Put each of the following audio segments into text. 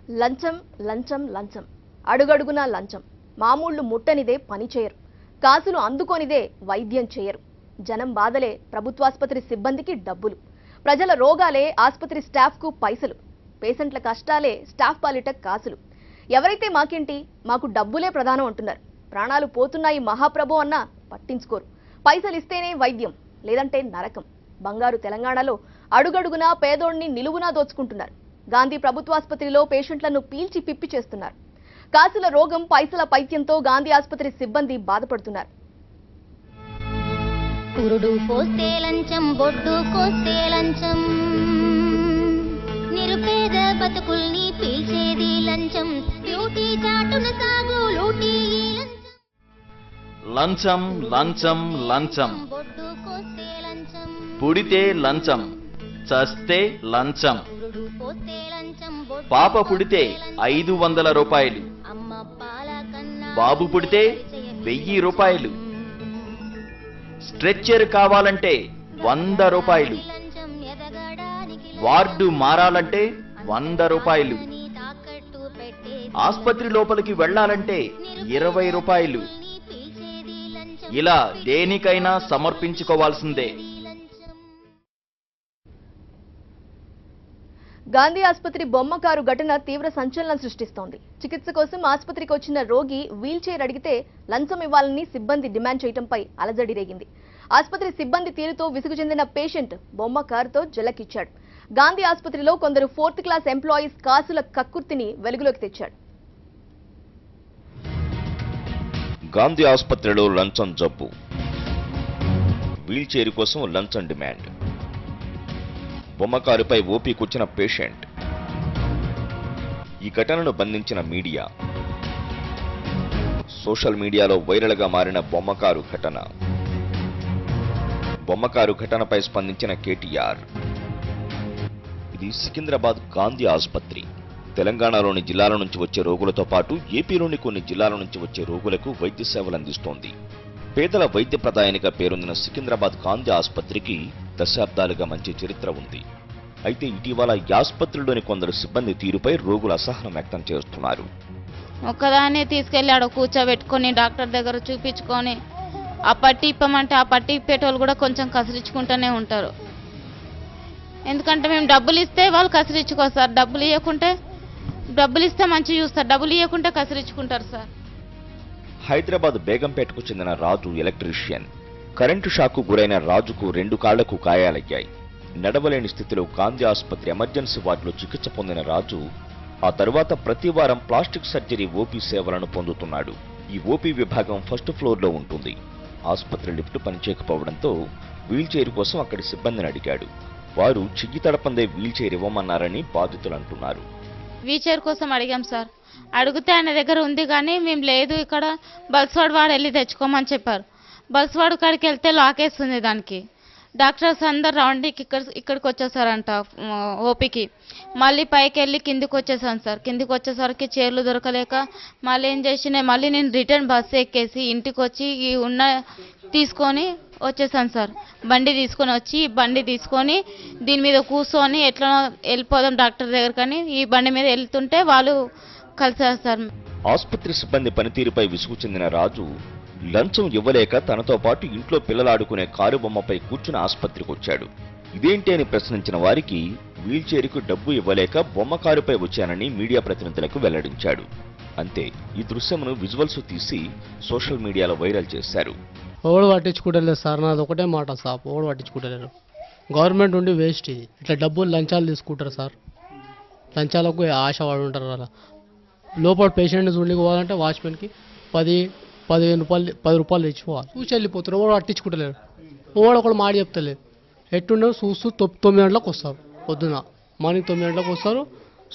లంచం లంచం లంచం అడుగడుగునా లంచం మామూళ్ళు ముట్టనిదే పని చేయరు కాసులు అందుకోనిదే వైద్యం చేయరు జనం బాధలే ప్రభుత్వాసుపత్రి సిబ్బందికి డబ్బులు ప్రజల రోగాలే ఆసుపత్రి స్టాఫ్కు పైసలు పేషెంట్ల కష్టాలే స్టాఫ్ పాలిట కాసులు ఎవరైతే మాకేంటి మాకు డబ్బులే ప్రధానం అంటున్నారు ప్రాణాలు పోతున్నాయి మహాప్రభు అన్నా పట్టించుకోరు పైసలు ఇస్తేనే వైద్యం లేదంటే నరకం బంగారు తెలంగాణలో అడుగడుగునా పేదోడిని నిలువునా దోచుకుంటున్నారు గాంధీ ప్రభుత్వాసుపత్రిలో పేషెంట్లను పీల్చి పిప్పి చేస్తున్నారు కాసుల రోగం పైసల పైత్యంతో గాంధీ ఆసుపత్రి సిబ్బంది బాధపడుతున్నారు పురుడు పోస్తే లంచం బొడ్డు కోస్తే లంచం నిరుపేద బతుకుల్ని పీల్చేది లంచం లూటీ చాటున సాగు లూటీ లంచం లంచం లంచం బొడ్డు కోస్తే లంచం పుడితే లంచం చస్తే లంచం పురుడు పోస్తే లంచం పాప పుడితే 500 రూపాయలు అమ్మ పాల కన్నా బాబు పుడితే 1000 రూపాయలు స్ట్రెచ్చర్ కావాలంటే 100 రూపాయలు లంచం ఎదగడానికి వార్డు మారాలంటే 100 రూపాయలు తాకట్టు పెట్టే ఆసుపత్రి లోపలికి వెళ్లాలంటే 20 రూపాయలు పీల్చేది లంచం ఇలా దేనికైనా సమర్పించుకోవాల్సిందే గాంధీ ఆసుపత్రి బొమ్మకారు ఘటన తీవ్ర సంచలనం సృష్టిస్తోంది చికిత్స కోసం ఆసుపత్రికి వచ్చిన రోగి వీల్ చైర్ అడిగితే లంచం ఇవ్వాలని సిబ్బంది డిమాండ్ చేయడంపై అలజడి రేగింది ఆసుపత్రి సిబ్బంది తీరుతో విసుగు చెందిన పేషెంట్ బొమ్మకారుతో జలకిచ్చాడు గాంధీ ఆసుపత్రిలో కొందరు 4th క్లాస్ ఎంప్లాయీస్ కాసుల కక్కుర్తిని వెలుగులోకి తెచ్చాడు గాంధీ ఆసుపత్రిలో లంచం జబ్బు వీల్ చైర్ కోసం లంచం డిమాండ్ బొమ్మకారుపై ఓపీ కూర్చిన పేషెంట్ ఈ ఘటనను బంధించిన మీడియా సోషల్ మీడియాలో వైరల్గా మారిన బొమ్మకారు ఘటన బొమ్మకారు ఘటనపై స్పందించిన కేటీఆర్ ఇది సికింద్రాబాద్ గాంధీ ఆసుపత్రి తెలంగాణలోని జిల్లాల నుంచి వచ్చే రోగులతో పాటు ఏపీలోని కొన్ని జిల్లాల నుంచి వచ్చే రోగులకు వైద్య సేవలు అందిస్తోంది పేదల వైద్య ప్రదాయానిగా పేరొందిన సికింద్రాబాద్ గాంధీ ఆసుపత్రికి దశాబ్దాలుగా మంచి చరిత్ర ఉంది అయితే ఇటీవల ఈ ఆసుపత్రిలోని కొందరు సిబ్బంది తీరుపై రోగులు అసహనం వ్యక్తం చేస్తున్నారు ఒక్కదాన్ని తీసుకెళ్ళాడు కూర్చోబెట్టుకొని డాక్టర్ దగ్గర చూపించుకొని ఆ పట్టి ఇప్పమంటే ఆ పట్టి ఇప్పేటోళ్ళు కూడా కొంచెం కసిరించుకుంటూనే ఉంటారు ఎందుకంటే మేము డబ్బులు ఇస్తే వాళ్ళు కసిరించుకోస్తారు డబ్బులు ఇస్తే మంచిగా చూస్తారు డబ్బులు ఇవ్వకుంటే కసిరించుకుంటారు సార్ హైదరాబాద్ బేగంపేటకు చెందిన రాజు ఎలక్ట్రీషియన్ కరెంటు షాకు గురైన రాజుకు 2 కాళ్లకు గాయాలయ్యాయి నడవలేని స్థితిలో గాంధీ ఆసుపత్రి ఎమర్జెన్సీ వార్డులో చికిత్స పొందిన రాజు ఆ తరువాత ప్రతి వారం ప్లాస్టిక్ సర్జరీ ఓపీ సేవలను పొందుతున్నాడు ఈ ఓపీ విభాగం 1st ఫ్లోర్లో ఉంటుంది ఆసుపత్రి లిఫ్ట్ పనిచేయకపోవడంతో వీల్ చైర్ కోసం అక్కడి సిబ్బందిని అడిగాడు వారు చిగ్గి తడపందే వీల్ చైర్ ఇవ్వమన్నారని బాధితులు అంటున్నారు వీల్ చైర్ కోసం అడిగాం సార్ అడిగితే ఆయన దగ్గర ఉంది కానీ మేము లేదు ఇక్కడ బల్స్వాడ్ వాడు వెళ్ళి తెచ్చుకోమని చెప్పారు బల్స్వాడ్ కాడికి వెళ్తే లాకేస్తుంది దానికి డాక్టర్స్ అందరు రౌండ్కి ఇక్కడికి వచ్చేసారంట ఓపీకి మళ్ళీ పైకి వెళ్ళి కిందికి వచ్చేసాను సార్ కిందికి వచ్చేసరికి చైర్లు దొరకలేక మళ్ళీ ఏం చేసిన మళ్ళీ నేను రిటర్న్ బస్సు ఎక్కేసి ఇంటికి వచ్చి ఈ ఉన్న తీసుకొని వచ్చేసాను సార్ బండి తీసుకొని దీని మీద కూర్చొని ఎట్లా వెళ్ళిపోదాం డాక్టర్ దగ్గరకని ఈ బండి మీద వెళ్తుంటే వాళ్ళు కలిసారు సార్ ఆసుపత్రి సిబ్బంది పనితీరుపై విసుగు చెందిన రాజు లంచం ఇవ్వలేక తనతో పాటు ఇంట్లో పిల్లలాడుకునే కారు బొమ్మపై కూర్చుని ఆసుపత్రికి వచ్చాడు ఇదేంటి అని ప్రశ్నించిన వారికి వీల్ చైర్కు డబ్బు ఇవ్వలేక బొమ్మ కారుపై వచ్చానని మీడియా ప్రతినిధులకు వెల్లడించాడు అంతే ఈ దృశ్యమును విజువల్స్ తీసి సోషల్ మీడియాలో వైరల్ చేశారు ఓడు పట్టించుకుంటలేదు సార్ నాది ఒకటే మాట సార్ ఓడు పట్టించుకుంటలేరు గవర్నమెంట్ ఉండి వేస్ట్ ఇది ఇట్లా డబ్బులు లంచాలు తీసుకుంటారు సార్ లంచాలకు ఆశ వాడు ఉంటారు అలా లోపల పేషెంట్ ఉండికి పోవాలంటే వాచ్మెన్కి 15 రూపాయలు 10 రూపాయలు తెచ్చిపోవాలి చూసి వెళ్ళిపోతారు ఓడు పట్టించుకుంటలేరు ఓడు ఒకడు మాట చెప్తలేదు ఎట్టుండో చూస్తూ 9 గంటలకు వస్తారు పొద్దున మార్నింగ్ 9 గంటలకు వస్తారు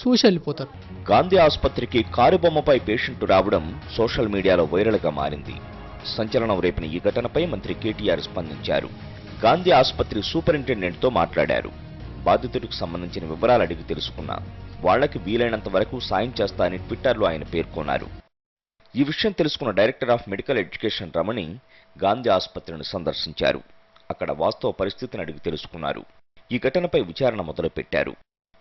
చూసి వెళ్ళిపోతారు గాంధీ ఆసుపత్రికి కారు బొమ్మపై పేషెంట్ రావడం సోషల్ మీడియాలో వైరల్గా మారింది సంచలనం రేపిన ఈ ఘటనపై మంత్రి కేటీఆర్ స్పందించారు గాంధీ ఆసుపత్రి సూపరింటెండెంట్తో మాట్లాడారు బాధితుడికి సంబంధించిన వివరాలు అడిగి తెలుసుకున్నా వాళ్లకి వీలైనంత వరకు సాయం చేస్తా అని ట్విట్టర్లో ఆయన పేర్కొన్నారు ఈ విషయం తెలుసుకున్న డైరెక్టర్ ఆఫ్ మెడికల్ ఎడ్యుకేషన్ రమణి గాంధీ ఆసుపత్రిని సందర్శించారు అక్కడ వాస్తవ పరిస్థితిని అడిగి తెలుసుకున్నారు ఈ ఘటనపై విచారణ మొదలుపెట్టారు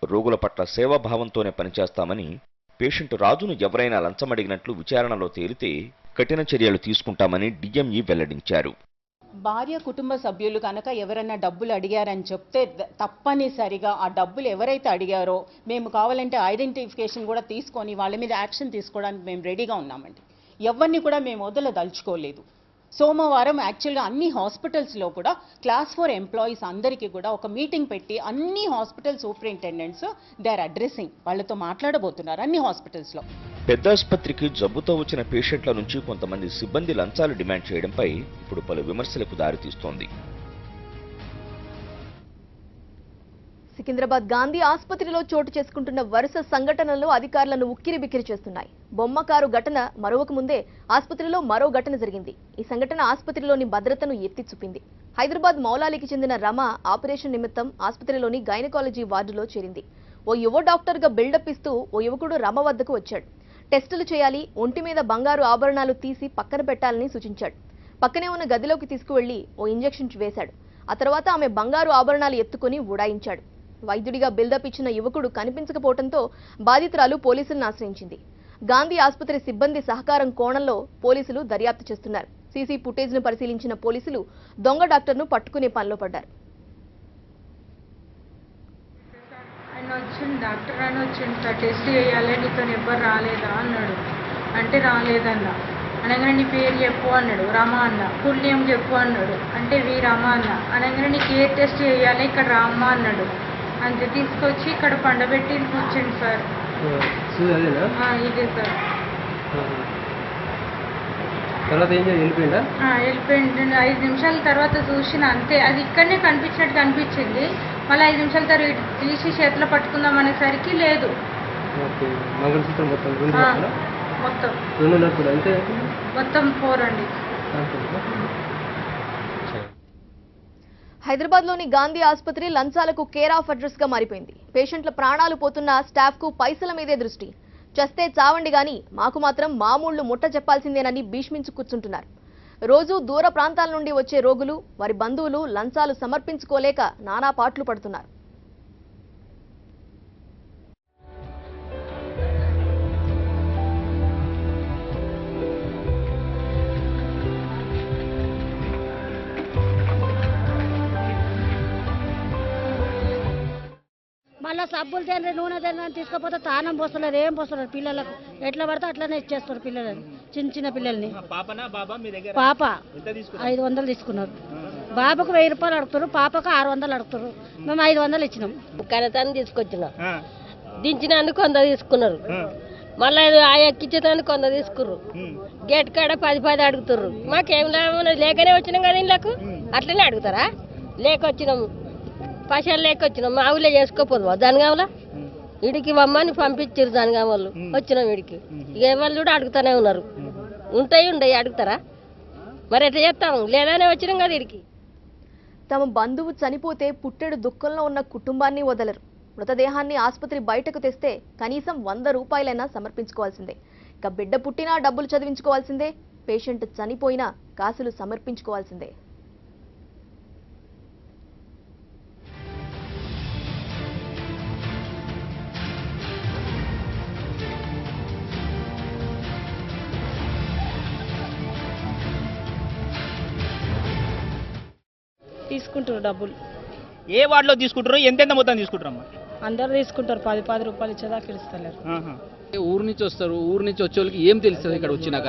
రోగుల పట్ల సేవాభావంతోనే పనిచేస్తామని పేషెంట్ రాజును ఎవరైనా లంచం అడిగినట్లు విచారణలో తేలితే కఠిన చర్యలు తీసుకుంటామని డిఎంఈ వెల్లడించారు. భార్య కుటుంబ సభ్యులు కనుక ఎవరైనా డబ్బులు అడిగారని చెప్తే తప్పనిసరిగా ఆ డబ్బులు ఎవరైతే అడిగారో మేము కావాలంటే ఐడెంటిఫికేషన్ కూడా తీసుకొని వాళ్ళ మీద యాక్షన్ తీసుకోవడానికి మేము రెడీగా ఉన్నామండి. ఎవరిని కూడా మేము వదలదలుచుకోలేదు. సోమవారం యాక్చువల్గా అన్ని హాస్పిటల్స్లో కూడా క్లాస్ 4 ఎంప్లాయీస్ అందరికీ కూడా ఒక మీటింగ్ పెట్టి అన్ని hospital superintendents they are addressing, వాళ్ళతో మాట్లాడబోతున్నారు అన్ని హాస్పిటల్స్లో. పెద్ద ఆసుపత్రికి జబ్బుతో వచ్చిన పేషెంట్ల నుంచి కొంతమంది సిబ్బంది లంచాలు డిమాండ్ చేయడంపై ఇప్పుడు పలు విమర్శలకు దారితీస్తోంది. సికింద్రాబాద్ గాంధీ ఆసుపత్రిలో చోటు చేసుకుంటున్న వరుస సంఘటనలు అధికారులను ఉక్కిరిబిక్కిరి చేస్తున్నాయి. బొమ్మకారు ఘటన మరొక ముందే ఆసుపత్రిలో మరో ఘటన జరిగింది. ఈ సంఘటన ఆసుపత్రిలోని భద్రతను ఎత్తి చూపింది. హైదరాబాద్ మౌలాలికి చెందిన రమ ఆపరేషన్ నిమిత్తం ఆసుపత్రిలోని గైనకాలజీ వార్డులో చేరింది. ఓ యువ డాక్టర్గా బిల్డప్ ఇస్తూ ఓ యువకుడు రమ వద్దకు వచ్చాడు. టెస్టులు చేయాలి, ఒంటి మీద బంగారు ఆభరణాలు తీసి పక్కన పెట్టాలని సూచించాడు. పక్కనే ఉన్న గదిలోకి తీసుకువెళ్లి ఓ ఇంజెక్షన్ వేశాడు. ఆ తర్వాత ఆమె బంగారు ఆభరణాలు ఎత్తుకుని ఉడాయించాడు. వైద్యుడిగా బిల్డప్ ఇచ్చిన యువకుడు కనిపించకపోవడంతో బాధితురాలు పోలీసులను ఆశ్రయించింది. గాంధీ ఆసుపత్రి సిబ్బంది సహకారం కోణంలో పోలీసులు దర్యాప్తు చేస్తున్నారు. సీసీ ఫుటేజ్ను పరిశీలించిన పోలీసులు దొంగ డాక్టర్ను పట్టుకునే పనిలో పడ్డారు. డాక్టర్ అని వచ్చింది సార్, టెస్ట్ చేయాలి, నీతో ఎవ్వరు రాలేదా అన్నాడు. అంటే రాలేదన్నా. అనగానే నీ పేరు చెప్పు అన్నాడు. రమ అన్న. ఫుల్ నేమ్ చెప్పు అన్నాడు. అంటే వి రమ అన్న. అనగానే నీకు ఏ టెస్ట్ చేయాలి, ఇక్కడ రామ్మ అన్నాడు. అంతే తీసుకొచ్చి ఇక్కడ పండబెట్టి కూర్చోండి సార్. ఇదే సార్. వెళ్ళిపోయింది. 5 నిమిషాల తర్వాత చూసిన అంతే, అది ఇక్కడనే కనిపించినట్టు కనిపించింది. మళ్ళీ 5 నిమిషాల తర్వాత తీసి చేతిలో పట్టుకుందాం అనేసరికి లేదు. మొత్తం 4 అండి. హైదరాబాద్లోని గాంధీ ఆసుపత్రి లంచాలకు కేర్ ఆఫ్ అడ్రస్ గా మారిపోయింది. పేషెంట్ల ప్రాణాలు పోతున్న స్టాఫ్ కు పైసల మీదే దృష్టి. చస్తే చావండి గాని మాకు మాత్రం మామూళ్లు ముట్ట చెప్పాల్సిందేనని భీష్మించు కూర్చుంటున్నారు. రోజు దూర ప్రాంతాల నుండి వచ్చే రోగులు, వారి బంధువులు లంచాలు సమర్పించుకోలేక నానా పాట్లు పడుతున్నారు. మళ్ళీ సబ్బులు తినరు, నూనె తినని తీసుకపోతే తానం పోస్తున్నారు, ఏం పోస్తున్నారు. పిల్లలకు ఎట్లా పడితే అట్లనే ఇచ్చేస్తారు. పిల్లలని, చిన్న పిల్లల్ని. పాప 500 తీసుకున్నారు. బాబుకు 1000 రూపాయలు అడుగుతారు, పాపకు 600 అడుగుతారు. మేము 500 ఇచ్చినాం. కనతాన్ని తీసుకొచ్చినాం. దించినందుకు 100 తీసుకున్నారు. మళ్ళీ ఆ ఎక్కించేదానికి 100 తీసుకుర్రు. గేట్ కాడ 10 అడుగుతారు. మాకేం లాభం లేకనే వచ్చినాం కదా ఇళ్ళకు. అట్లనే అడుగుతారా? లేక వచ్చినాము, పైసలు లేక వచ్చినాం. మా ఊళ్ళో చేసుకోపోదు దానిగామలా వీడికి అమ్మని పంపించారు. దానిగామలు వచ్చినాం వీడికి. ఇక ఎవరు కూడా అడుగుతానే ఉన్నారు. ఉండయి అడుగుతారా? మరి ఎట్లా చేస్తాము? లేదానే వచ్చినాం కదా వీడికి. తమ బంధువు చనిపోతే పుట్టెడు దుఃఖంలో ఉన్న కుటుంబాన్ని వదలరు. మృతదేహాన్ని ఆసుపత్రి బయటకు తెస్తే కనీసం 100 రూపాయలైనా సమర్పించుకోవాల్సిందే. ఇక బిడ్డ పుట్టినా డబ్బులు చదివించుకోవాల్సిందే. పేషెంట్ చనిపోయినా కాసులు సమర్పించుకోవాల్సిందే. తీసుకుంటారు డబ్బులు. ఏ వార్డులో తీసుకుంటారు? ఎంతెంత మొత్తం తీసుకుంటారమ్మా? అందరూ తీసుకుంటారు. 10 రూపాయలు ఇచ్చేదాకా ఇస్తలేరు. ఊరు నుంచి వస్తారు. ఊరు నుంచి వచ్చే వాళ్ళకి ఏం తెలుస్తుంది? ఇక్కడ వచ్చినాక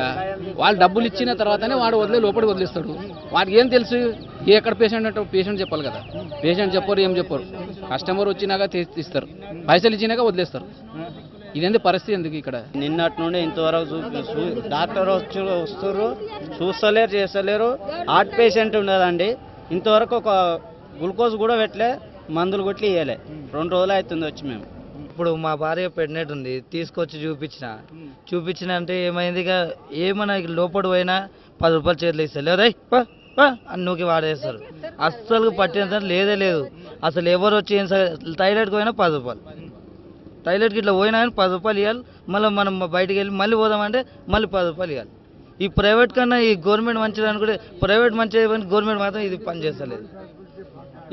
వాళ్ళు డబ్బులు ఇచ్చిన తర్వాతనే వాడు లోపలికి వదిలేస్తాడు. వాడికి ఏం తెలుసు? ఎక్కడ పేషెంట్ అంటే పేషెంట్ చెప్పాలి కదా. పేషెంట్ చెప్పరు, ఏం చెప్పరు. కస్టమర్ వచ్చినాక ఇస్తారు, పైసలు ఇచ్చినాక వదిలేస్తారు. ఇదేంటి పరిస్థితి? ఎందుకు ఇక్కడ నిన్నటి నుండి ఇంతవరకు డాక్టర్ వస్తారు, చూస్తలేరు, చేస్తలేరు. హార్ట్ పేషెంట్ ఉన్నదండి. ఇంతవరకు ఒక గ్లూకోజ్ కూడా పెట్టలే, మందులు కొట్టి ఇవ్వలే. 2 రోజులు అవుతుంది వచ్చి మేము. ఇప్పుడు మా భార్య ప్రెగ్నెంట్ ఉంది, తీసుకొచ్చి చూపించిన అంటే ఏమైంది? ఇక ఏమన్నా లోపల పోయినా 10 రూపాయలు చేతులు ఇస్తారు. లేదా అని నూకి వాడేస్తారు. అస్సలు పట్టినంత లేదు. అసలు ఎవరు వచ్చి ఏం టాయిలెట్కి పోయినా 10 రూపాయలు. టాయిలెట్కి ఇట్లా పోయినా కానీ 10 రూపాయలు ఇవ్వాలి. మళ్ళీ మనం బయటికి వెళ్ళి మళ్ళీ పోదామంటే మళ్ళీ 10 రూపాయలు ఇవ్వాలి. ఈ ప్రైవేట్ కన్నా ఈ గవర్నమెంట్ మంచిది అనుకుంటే, ప్రైవేట్ మంచిది, గవర్నమెంట్ మాత్రం ఇది పని చేస్తలేదు.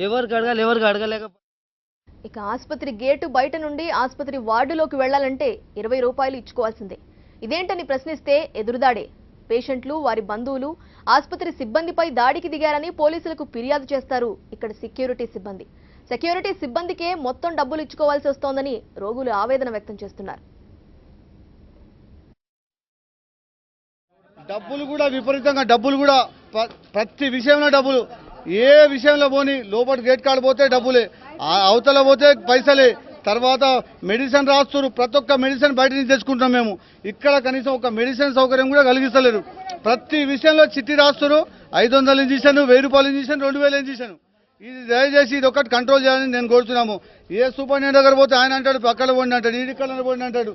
ఎవరికి అడగాలి, ఎవరికి అడగలేక. ఇక ఆసుపత్రి గేటు బయట నుండి ఆసుపత్రి వార్డులోకి వెళ్లాలంటే 20 రూపాయలు ఇచ్చుకోవాల్సిందే. ఇదేంటని ప్రశ్నిస్తే ఎదురుదాడే. పేషెంట్లు, వారి బంధువులు ఆసుపత్రి సిబ్బందిపై దాడికి దిగారని పోలీసులకు ఫిర్యాదు చేస్తారు ఇక్కడ సెక్యూరిటీ సిబ్బంది. సెక్యూరిటీ సిబ్బందికే మొత్తం డబ్బులు ఇచ్చుకోవాల్సి వస్తోందని రోగులు ఆవేదన వ్యక్తం చేస్తున్నారు. డబ్బులు కూడా విపరీతంగా డబ్బులు కూడా ప్రతి విషయంలో డబ్బులు. ఏ విషయంలో పోని లోపల గేట్ కాడ పోతే డబ్బులే, అవతల పోతే పైసలే. తర్వాత మెడిసిన్ రాస్తున్నారు, ప్రతి ఒక్క మెడిసిన్ బయట నుంచి తెచ్చుకుంటాం మేము. ఇక్కడ కనీసం ఒక మెడిసిన్ సౌకర్యం కూడా కలిగిస్తలేరు. ప్రతి విషయంలో చిట్టి రాస్తున్నారు. 500 ఇంజక్షన్, 1000 రూపాయలు ఇంజక్షన్, 2000 ఇంజక్షన్. ఇది దయచేసి ఇది ఒకటి కంట్రోల్ చేయాలని నేను కోరుతున్నాము. ఏ సూపరింటెండెంట్ దగ్గర పోతే ఆయన అంటాడు పక్కన పోండి అంటాడు, ఈడిక్కడ పోండి అంటాడు.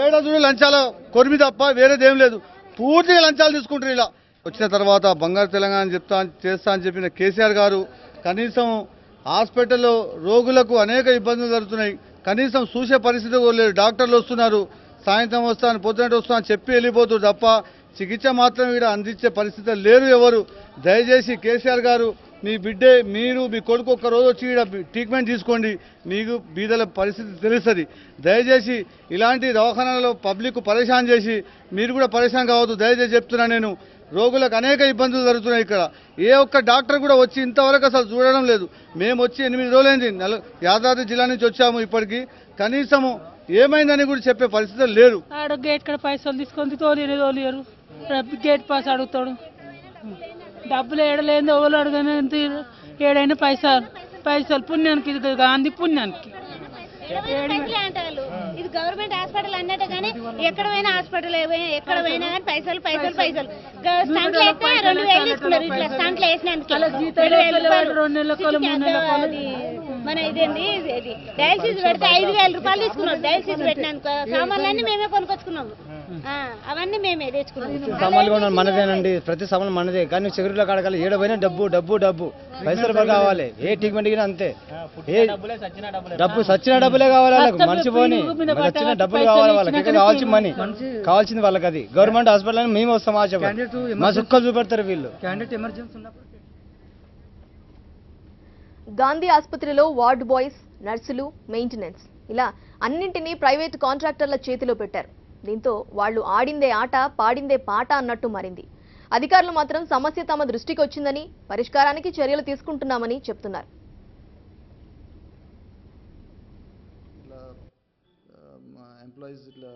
ఏడాది లంచాల కొరిమి తప్ప వేరేదేం లేదు. పూర్తిగా లంచాలు తీసుకుంటారు. ఇలా వచ్చిన తర్వాత బంగారు తెలంగాణ చేస్తా అని చెప్పిన కేసీఆర్ గారు కనీసం హాస్పిటల్లో రోగులకు అనేక ఇబ్బందులు జరుగుతున్నాయి. కనీసం చూసే పరిస్థితి లేదు. డాక్టర్లు వస్తున్నారు, సాయంత్రం వస్తాను పొద్దున వస్తాను చెప్పి వెళ్ళిపోతారు తప్ప చికిత్స మాత్రం ఇక్కడ అందించే పరిస్థితి లేరు ఎవరు. దయచేసి కేసీఆర్ గారు మీ బిడ్డే, మీరు మీ కొడుకు ఒక్క రోజు వచ్చి ఇక్కడ ట్రీట్మెంట్ తీసుకోండి, మీకు బీదల పరిస్థితి తెలుస్తుంది. దయచేసి ఇలాంటి దవాఖానాలలో పబ్లిక్ పరేషాన్ చేసి మీరు కూడా పరేషాన్ కావద్దు. దయచేసి చెప్తున్నాను నేను. రోగులకు అనేక ఇబ్బందులు జరుగుతున్నాయి. ఇక్కడ ఏ ఒక్క డాక్టర్ కూడా వచ్చి ఇంతవరకు అసలు చూడడం లేదు. మేము వచ్చి 8 రోజులైంది, యాదాద్రి జిల్లా నుంచి వచ్చాము. ఇప్పటికీ కనీసము ఏమైందని కూడా చెప్పే పరిస్థితి లేదు. ఆడ గేట్ కాడ పైసలు తీసుకొని తోలియరు, గేట్ పాస్ అడుగుతాడు. డబ్బులు ఏడలేదు, ఎవరు అడగని ఏడైనా పైసలు పుణ్యానికి, ఇది గాంధీ పుణ్యానికి. ఇది గవర్నమెంట్ హాస్పిటల్ అన్నట్టు కానీ ఎక్కడ పోయినా హాస్పిటల్ ఎక్కడ పోయినా కానీ పైసలు పైసలు పైసలు. స్టంట్లు వేస్తే 2000 ఇస్తున్నారు. ఇట్లా స్టంట్లు వేసినందుకు మన ఇదేంది డయాలసిస్ పెడితే 5000 రూపాయలు తీసుకున్నాం. డయాలసిస్ పెట్టినందుకు సామాన్లన్నీ మేమే కొనుకొచ్చుకున్నాము. అవన్నీ మేమే తెచ్చుకున్నాం. సామాన్లు కూడా మనదేనండి, ప్రతి సామాన్ మనదే. కానీ సెక్యూరిటీలో కాడకాలి ఏడవైనా డబ్బు డబ్బు డబ్బు పైసలు కావాలి. ఏ ట్రీట్మెంట్ కినా అంతే. ఏ డబ్బు సచ్చిన డబ్బులే కావాలి వాళ్ళకి. మనిషి పోని సచ్చిన డబ్బులు కావాలి వాళ్ళకి. ఇక్కడ కావాల్సిన మనీ కావాల్సింది వాళ్ళకి. అది గవర్నమెంట్ హాస్పిటల్ అని మేము వస్తాం. మా సుక్కలు చూపెడతారు వీళ్ళు. గాంధీ ఆసుపత్రిలో వార్డు బాయ్స్, నర్సులు, మెయింటెనెన్స్ ఇలా అన్నింటినీ ప్రైవేటు కాంట్రాక్టర్ల చేతిలో పెట్టారు. దీంతో వాళ్లు ఆడిందే ఆట, పాడిందే పాట అన్నట్టు మారింది. అధికారులు మాత్రం సమస్య తమ దృష్టికి వచ్చిందని, పరిష్కారానికి చర్యలు తీసుకుంటున్నామని చెప్తున్నారు. ఎంప్లాయీస్ ఇట్లా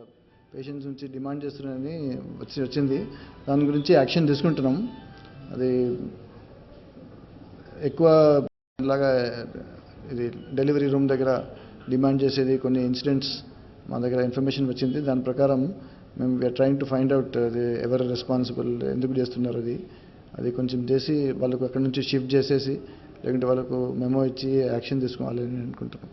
పేషెంట్స్ నుంచి డిమాండ్ చేస్తున్నారని వచ్చింది. దాని గురించి యాక్షన్ తీసుకుంటున్నాం. అది ఎక్కువ ఇలాగా ఇది డెలివరీ రూమ్ దగ్గర డిమాండ్ చేసేది కొన్ని ఇన్సిడెంట్స్ మా దగ్గర ఇన్ఫర్మేషన్ వచ్చింది. దాని ప్రకారం మేము we're trying to find out అది ఎవరు రెస్పాన్సిబుల్, ఎందుకు చేస్తున్నారు అది కొంచెం చేసి వాళ్ళకు అక్కడి నుంచి షిఫ్ట్ చేసేసి లేకుంటే వాళ్ళకు మెమో ఇచ్చి యాక్షన్ తీసుకోవాలని అనుకుంటున్నాం.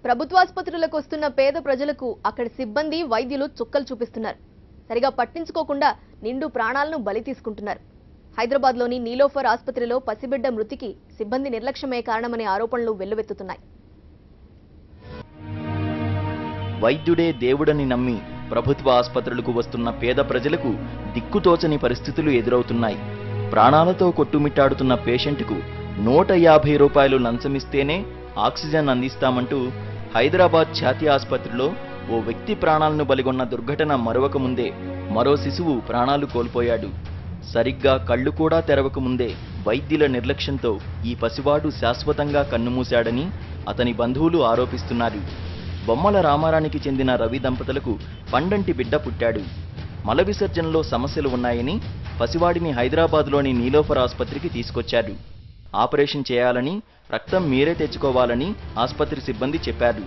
ప్రభుత్వాసుపత్రులకు వస్తున్న పేద ప్రజలకు అక్కడి సిబ్బంది, వైద్యులు చుక్కలు చూపిస్తున్నారు. సరిగా పట్టించుకోకుండా నిండు ప్రాణాలను బలి తీసుకుంటున్నారు. హైదరాబాద్లోని నీలోఫర్ ఆసుపత్రిలో పసిబిడ్డ మృతికి సిబ్బంది నిర్లక్ష్యమే కారణమనే ఆరోపణలు వెల్లువెత్తుతున్నాయి. వైద్యుడే దేవుడని నమ్మి ప్రభుత్వ ఆసుపత్రులకు వస్తున్న పేద ప్రజలకు దిక్కుతోచని పరిస్థితులు ఎదురవుతున్నాయి. ప్రాణాలతో కొట్టుమిట్టాడుతున్న పేషెంట్కు 150 రూపాయలు లంచమిస్తేనే ఆక్సిజన్ అందిస్తామంటూ హైదరాబాద్ ఛాతీ ఆసుపత్రిలో ఓ వ్యక్తి ప్రాణాలను బలిగొన్న దుర్ఘటన మరొక ముందే మరో శిశువు ప్రాణాలు కోల్పోయాడు. సరిగ్గా కళ్ళు కూడా తెరవక ముందే వైద్యుల నిర్లక్ష్యంతో ఈ పసివాడు శాశ్వతంగా కన్నుమూశాడని అతని బంధువులు ఆరోపిస్తున్నారు. బొమ్మల రామారానికి చెందిన రవి దంపతులకు పండంటి బిడ్డ పుట్టాడు. మల విసర్జనలో సమస్యలు ఉన్నాయని పసివాడిని హైదరాబాద్లోని నీలోఫర్ ఆసుపత్రికి తీసుకొచ్చారు. ఆపరేషన్ చేయాలని, రక్తం మీరే తెచ్చుకోవాలని ఆసుపత్రి సిబ్బంది చెప్పారు.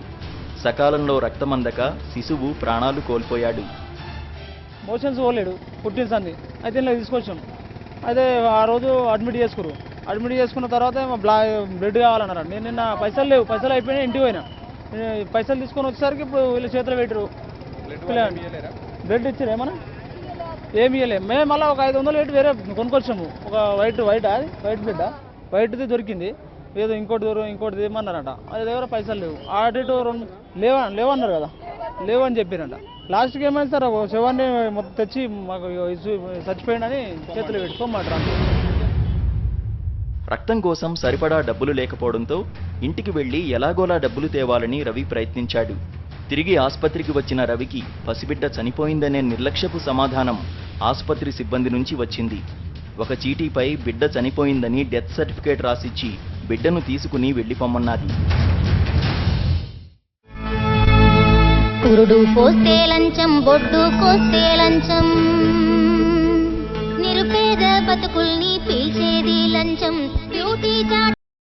సకాలంలో రక్తం అందక శిశువు ప్రాణాలు కోల్పోయాడు. మోషన్స్ పోలేడు, పుట్టించండి అయితే ఇలా తీసుకొచ్చాం. అయితే ఆ రోజు అడ్మిట్ చేసుకున్న తర్వాత బ్లడ్ కావాలన్నారు. నేను నిన్న పైసలు లేవు, పైసలు అయిపోయినాయి, ఇంటికి పోయినా. పైసలు తీసుకొని వచ్చేసరికి ఇప్పుడు వీళ్ళ చేతిలో పెట్టరు. బ్లడ్ ఇచ్చారు ఏమన్నా ఏమి ఇవ్వలే. మేము మళ్ళీ ఒక 500 పెట్టి వేరే కొనుక్కొచ్చాము. ఒక వైట్ బ్లడ్ వైట్ది దొరికింది. ఏదో ఇంకోటి ఏమన్నారట. అది దగ్గర పైసలు లేవు. అటు లేవన్నారు కదా, లేవని చెప్పారంట. లాస్ట్కి ఏమైంది సార్, ఒక శవాన్ని మొత్తం తెచ్చి మాకు చచ్చిపోయిందని చేతులు పెట్టుకోమంటారు. రక్తం కోసం సరిపడా డబ్బులు లేకపోవడంతో ఇంటికి వెళ్లి ఎలాగోలా డబ్బులు తేవాలని రవి ప్రయత్నించాడు. తిరిగి ఆసుపత్రికి వచ్చిన రవికి పసిబిడ్డ చనిపోయిందనే నిర్లక్ష్యపు సమాధానం ఆసుపత్రి సిబ్బంది నుంచి వచ్చింది. ఒక చీటీపై బిడ్డ చనిపోయిందని డెత్ సర్టిఫికేట్ రాసిచ్చి బిడ్డను తీసుకుని వెళ్లిపోమన్నారు. పురుడు పోస్తే లంచం, బొడ్డు కోస్తే లంచం, నిరుపేద బతుకుల్ని పీల్చేది లంచం, బ్యూటీ చాట్